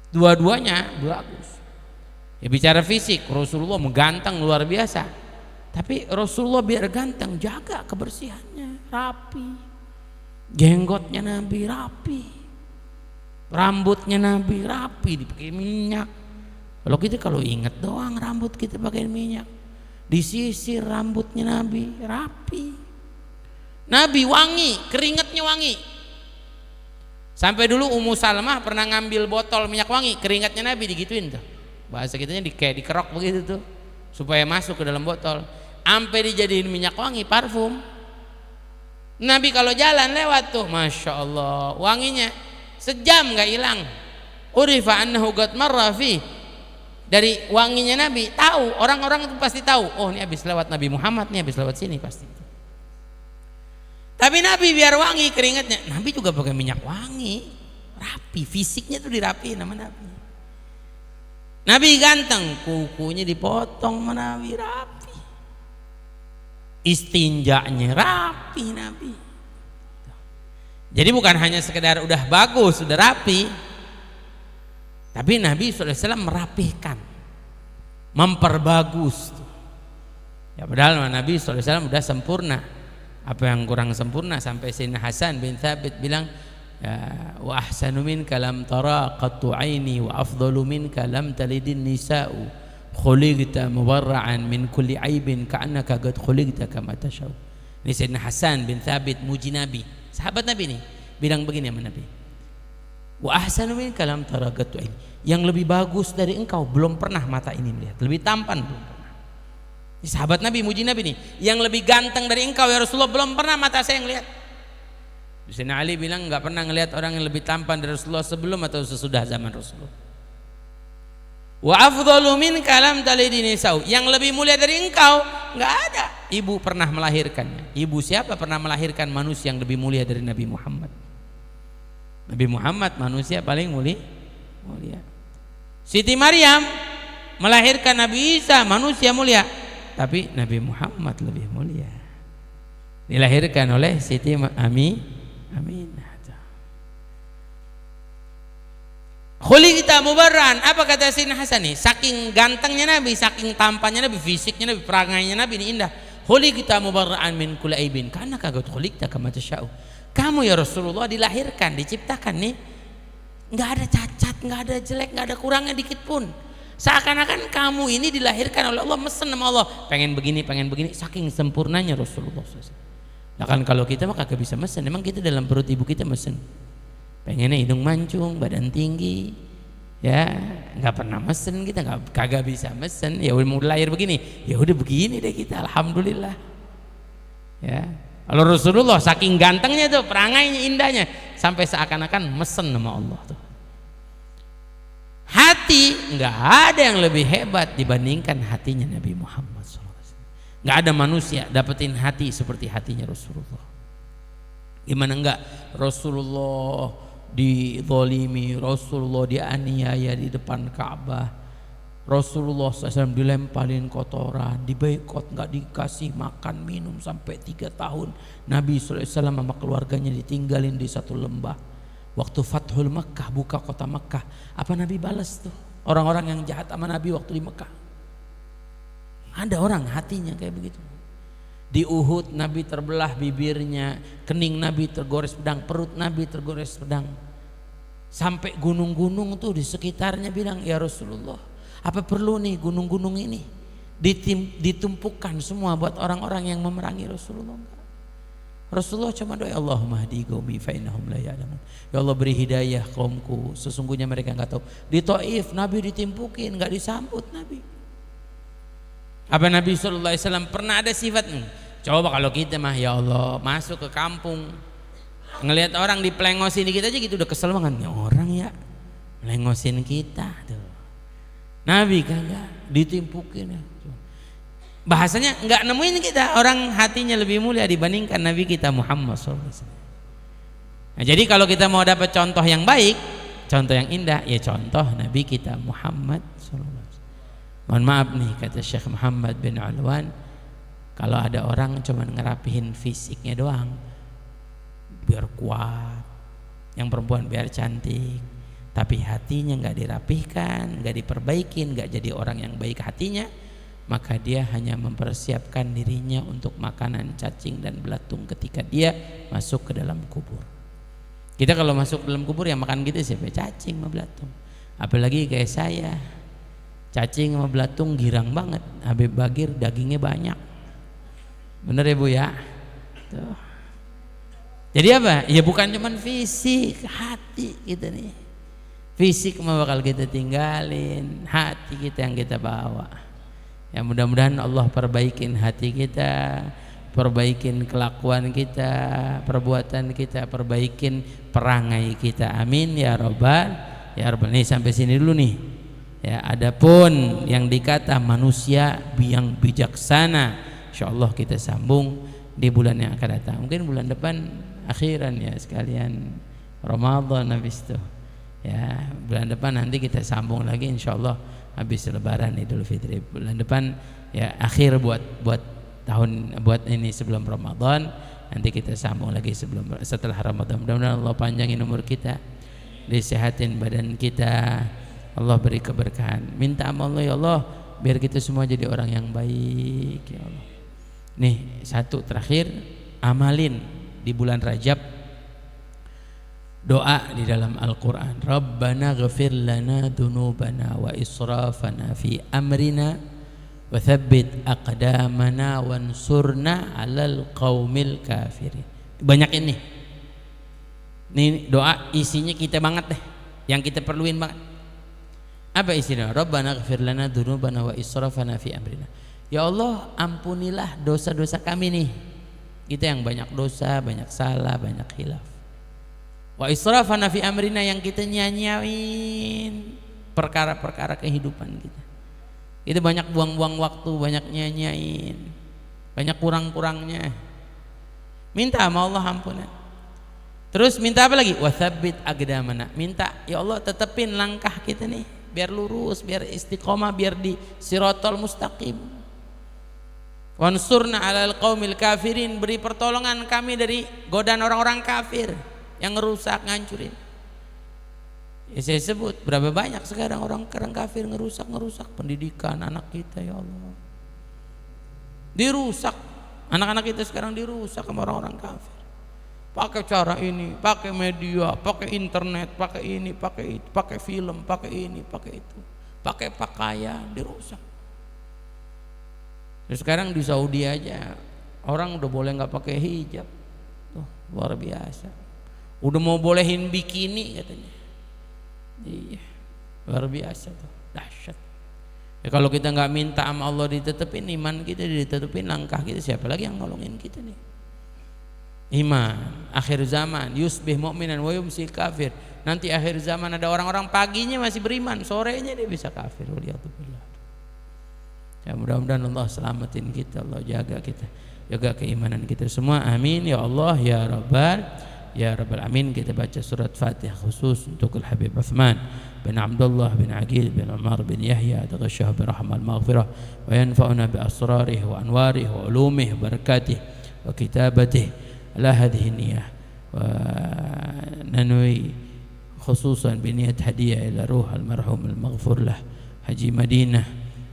Dua-duanya bagus. Ya bicara fisik, Rasulullah mengganteng luar biasa. Tapi Rasulullah biar ganteng jaga kebersihannya, rapi. Jenggotnya Nabi rapi, rambutnya Nabi rapi, dipakai minyak. Kalau kita kalau ingat doang rambut kita pakai minyak, disisir rambutnya Nabi rapi. Nabi wangi, keringatnya wangi. Sampai dulu Ummu Salamah pernah ngambil botol minyak wangi, keringatnya Nabi digituin tuh. Bahasa kitanya kayak dikerok begitu tuh, supaya masuk ke dalam botol. Sampai dijadiin minyak wangi, parfum. Nabi kalau jalan lewat tuh, masya Allah, wanginya sejam nggak hilang. Urifa annahu qad marra fi. Dari wanginya Nabi, tahu orang-orang itu pasti tahu. Oh ini habis lewat Nabi Muhammad, nih habis lewat sini pasti. Tapi Nabi biar wangi keringatnya, Nabi juga pakai minyak wangi, rapi, fisiknya tuh dirapiin sama Nabi. Nabi ganteng, kukunya dipotong sama Nabi rapi, istinjanya rapi Nabi. Jadi bukan hanya sekedar udah bagus, udah rapi, tapi Nabi SAW merapihkan, memperbagus. Ya padahal Nabi SAW udah sempurna. Apa yang kurang sempurna sampai Sayyidina Hasan bin Thabit bilang, ya, wa ahsanu minka lam tara qattu aini wa afdalu minka lam talidin nisa'u khuliqta mubarra'an min kulli aibin ka'annaka qad khuliqta kama tashau. Ini Sayyidina Hasan bin Thabit muji Nabi, sahabat Nabi nih, bilang begini sama Nabi, wa ahsanu minka lam tara qattu aini, yang lebih bagus dari engkau belum pernah mata ini melihat, lebih tampan belum pernah. Ini sahabat Nabi muji Nabi nih, yang lebih ganteng dari engkau ya Rasulullah belum pernah mata saya ngelihat. Sayyidina Ali bilang nggak pernah ngelihat orang yang lebih tampan dari Rasulullah sebelum atau sesudah zaman Rasulullah. Wa afdalu minka lam talidi nisa'u, yang lebih mulia dari engkau nggak ada ibu pernah melahirkannya. Ibu siapa pernah melahirkan manusia yang lebih mulia dari Nabi Muhammad? Nabi Muhammad manusia paling mulia. Siti Maryam melahirkan Nabi Isa manusia mulia, tapi Nabi Muhammad lebih mulia, dilahirkan oleh Siti Amin. Khuliqta mubarran, apa kata Sayyidina Hasan nih? Saking gantengnya Nabi, saking tampannya Nabi, fisiknya Nabi, perangainya Nabi ini indah. Khuliqta mubarran min kulli aibin karena kagak khuliqta kama tasya'u. Kamu ya Rasulullah dilahirkan, diciptakan nih, nggak ada cacat, nggak ada jelek, nggak ada kurangnya dikit pun. Seakan-akan kamu ini dilahirkan oleh Allah, mesen sama Allah, pengen begini, saking sempurnanya Rasulullah SAW. Nah kan kalau kita mah kagak bisa mesen, emang kita dalam perut ibu kita mesen. Pengennya hidung mancung, badan tinggi, ya nggak pernah mesen kita, kagak bisa mesen. Ya udah mau lahir begini, ya udah begini deh kita, alhamdulillah. Ya, kalau Rasulullah saking gantengnya tuh, perangainya indahnya, sampai seakan-akan mesen sama Allah tuh. Hati nggak ada yang lebih hebat dibandingkan hatinya Nabi Muhammad SAW. Nggak ada manusia dapetin hati seperti hatinya Rasulullah. Gimana enggak Rasulullah dizalimi, Rasulullah dianiaya di depan Ka'bah, Rasulullah SAW dilemparin kotoran, diboikot, nggak dikasih makan minum sampai 3 tahun. Nabi SAW sama keluarganya ditinggalin di satu lembah. Waktu Fathul Makkah, buka kota Makkah, apa Nabi balas tuh orang-orang yang jahat sama Nabi waktu di Makkah? Ada orang hatinya kayak begitu. Di Uhud Nabi terbelah bibirnya, kening Nabi tergores pedang, perut Nabi tergores pedang. Sampai gunung-gunung tuh di sekitarnya bilang, ya Rasulullah, apa perlu nih gunung-gunung ini ditumpukan semua buat orang-orang yang memerangi Rasulullah? Rasulullah cuma doa, Allahumma hdi qaumi fa innahum la ya'lamun. Ya Allah beri hidayah kaumku, sesungguhnya mereka enggak tahu. Di Taif Nabi ditimpukin, enggak disambut Nabi. Apa Nabi SAW pernah ada sifat nih? Coba kalau kita mah ya Allah masuk ke kampung, ngelihat orang diplengosin dikit aja gitu udah kesel banget. Ya orang ya melengosin kita tuh. Nabi kagak ditimpukin ya. Bahasanya nggak nemuin kita orang hatinya lebih mulia dibandingkan Nabi kita Muhammad SAW. Nah, jadi kalau kita mau dapat contoh yang baik, contoh yang indah, ya contoh Nabi kita Muhammad SAW. Mohon maaf nih kata Syekh Muhammad bin Alwan, kalau ada orang cuma ngerapihin fisiknya doang biar kuat, yang perempuan biar cantik, tapi hatinya nggak dirapihkan, nggak diperbaikin, nggak jadi orang yang baik hatinya, maka dia hanya mempersiapkan dirinya untuk makanan cacing dan belatung ketika dia masuk ke dalam kubur. Kita kalau masuk ke dalam kubur yang makan kita siapa? Cacing sama belatung. Apalagi kayak saya, cacing sama belatung girang banget. Habib Bagir dagingnya banyak. Bener ya Bu ya? Tuh. Jadi apa? Ya bukan cuman fisik, hati kita nih. Fisik mah bakal kita tinggalin, hati kita yang kita bawa. Ya mudah-mudahan Allah perbaikin hati kita, perbaikin kelakuan kita, perbuatan kita, perbaikin perangai kita. Amin ya Rabbal ya Rabbal. Nih sampai sini dulu nih. Ya, adapun yang dikata manusia yang bijaksana, insyaallah kita sambung di bulan yang akan datang. Mungkin bulan depan akhiran ya sekalian Ramadan habis itu. Ya, bulan depan nanti kita sambung lagi insyaallah habis lebaran Idul Fitri. Bulan depan ya akhir buat tahun buat ini sebelum Ramadan, nanti kita sambung lagi setelah Ramadan. Mudah-mudahan Allah panjangin umur kita, disehatin badan kita, Allah beri keberkahan. Minta sama Allah ya Allah biar kita semua jadi orang yang baik ya Allah. Nih satu terakhir, amalin di bulan Rajab doa di dalam Al-Quran. Rabbana ghafir lana dunubana wa israfana fi amrina wa thabbit aqdamana wansurna alal qaumil kafirin. Banyak ini doa isinya kita banget deh, yang kita perluin banget. Apa isinya? Rabbana ghafir lana dunubana wa israfana fi amrina. Ya Allah, ampunilah dosa-dosa kami nih, kita yang banyak dosa, banyak salah, banyak khilaf. Wa israfana fi amrina, yang kita nyanyain perkara-perkara kehidupan kita. Kita banyak buang-buang waktu, banyak nyanyain, banyak kurang-kurangnya. Minta sama Allah ampunan. Terus minta apa lagi? Wa tsabbit aqdamana. Minta ya Allah tetepin langkah kita nih biar lurus, biar istiqomah, biar di siratal mustaqim. Wansurna 'alal qaumil kafirin, beri pertolongan kami dari godaan orang-orang kafir yang ngerusak, ngancurin. Ya saya sebut berapa banyak sekarang orang kafir ngerusak pendidikan anak kita, ya Allah. Dirusak, anak-anak kita sekarang dirusak sama orang-orang kafir. Pakai cara ini, pakai media, pakai internet, pakai ini, pakai itu, pakai film, pakai ini, pakai itu, pakai pakaian, dirusak. Terus sekarang di Saudi aja orang udah boleh nggak pakai hijab, tuh luar biasa. Udah mau bolehin bikini katanya. Iya, luar biasa tuh, dahsyat. Ya kalau kita nggak minta sama Allah ditetepin iman kita, ditetepin langkah kita, siapa lagi yang nolongin kita nih? Iman akhir zaman, yusbih mu'minan wa yumsi kafir. Nanti akhir zaman ada orang-orang paginya masih beriman, sorenya dia bisa kafir. Waliyadzubillah. Ya mudah-mudahan Allah selamatin kita, Allah jaga kita, jaga keimanan kita semua. Amin ya Allah ya Rabbal Alamin. Kita baca surat Fatihah khusus untuk Al-Habib Uthman bin Abdullah bin Aqil bin Umar bin Yahya, taghashshah bi rahmal maghfirah wa yanfa'una bi asrarihi wa anwarihi wa ulumihi wa barakatihi wa kitabatihi ala hadhihi niyah wa nanwi khususan bi niyat hadiah ila ruh al-marhum al-maghfur lah Haji Madinah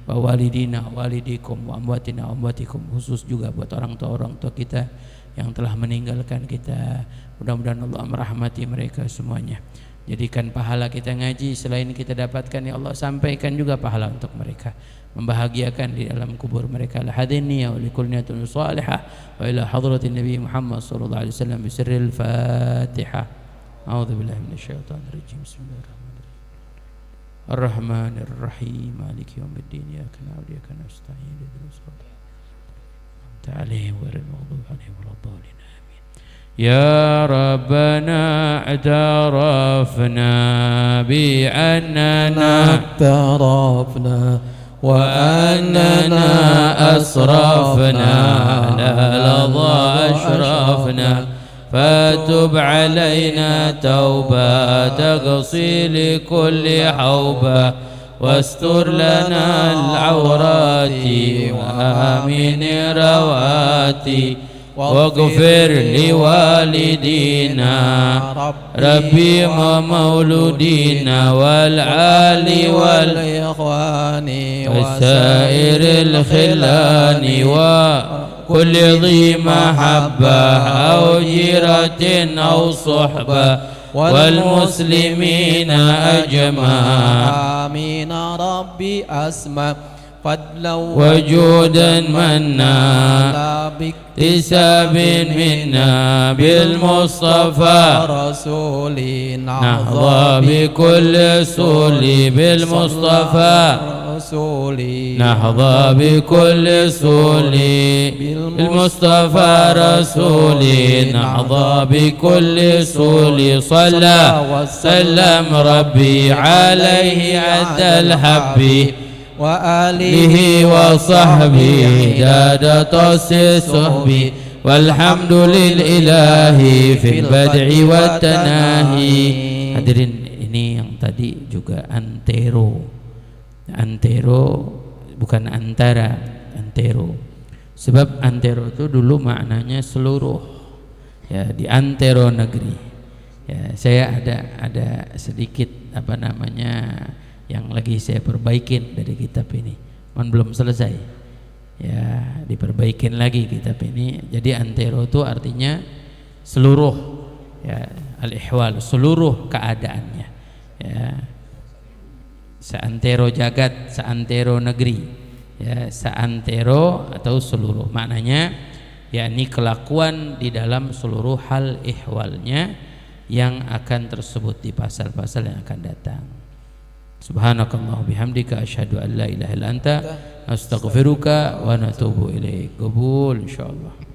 wa walidina walidikum wa amwatina amwatikum, khusus juga buat orang tua kita yang telah meninggalkan kita. Mudah-mudahan Allah merahmati mereka semuanya. Jadikan pahala kita ngaji selain kita dapatkan ya Allah, sampaikan juga pahala untuk mereka, membahagiakan di dalam kubur mereka. Lahadini wa likul niyatin salihah wa ila hadratin Nabi Muhammad sallallahu alaihi wasallam bi sirril Fatihah. A'udzu billahi minasyaitonir rajim. Bismillahirrahmanirrahim. Ar-Rahmanir Rahim. Maliki yaumiddin. Iyyaka na'budu wa iyyaka nasta'in. Ihdinas siratal mustaqim. Alaihim ghairil maghdubi alaihim waladdallin. Amin. Ya Rabbana i'tarafna bi annana wa annana asrafna la ladha ashrafna فتب علينا توبة تغسي لكل حوبة واستر لنا العورات وآمن رواتي واغفر لوالدينا ربي ومولودينا والآل والإخوان وسائر الخلان كل ذي محبة أو جيرة أو صحبة والمسلمين أجمعين. آمين ربي أسمع فضلا وجودا منا باكتساب منا بالمصطفى رسولي نحظى بكل سول بالمصطفى نحظى بكل سول بالمصطفى رسولي نحظى بكل سول صلى وسلم ربي عليه عد الحب وآله وصحبه داد طس صحبي والحمد لله في البدع والتناهي. Hadirin, ini yang tadi juga antero bukan antara, antero. Sebab antero itu dulu maknanya seluruh, ya, di antero negeri. Ya, saya ada sedikit apa namanya yang lagi saya perbaikin dari kitab ini, belum selesai, ya, diperbaikin lagi kitab ini. Jadi antero itu artinya seluruh, ya, al-ihwal, seluruh keadaannya, ya, seantero jagat, seantero negeri, ya, seantero atau seluruh, maknanya yakni kelakuan di dalam seluruh hal ihwalnya yang akan tersebut di pasal-pasal yang akan datang. Subhanakallah bihamdika asyhadu an la ilaha illa anta astaghfiruka wa natubu ilaik. Qabul insyaallah.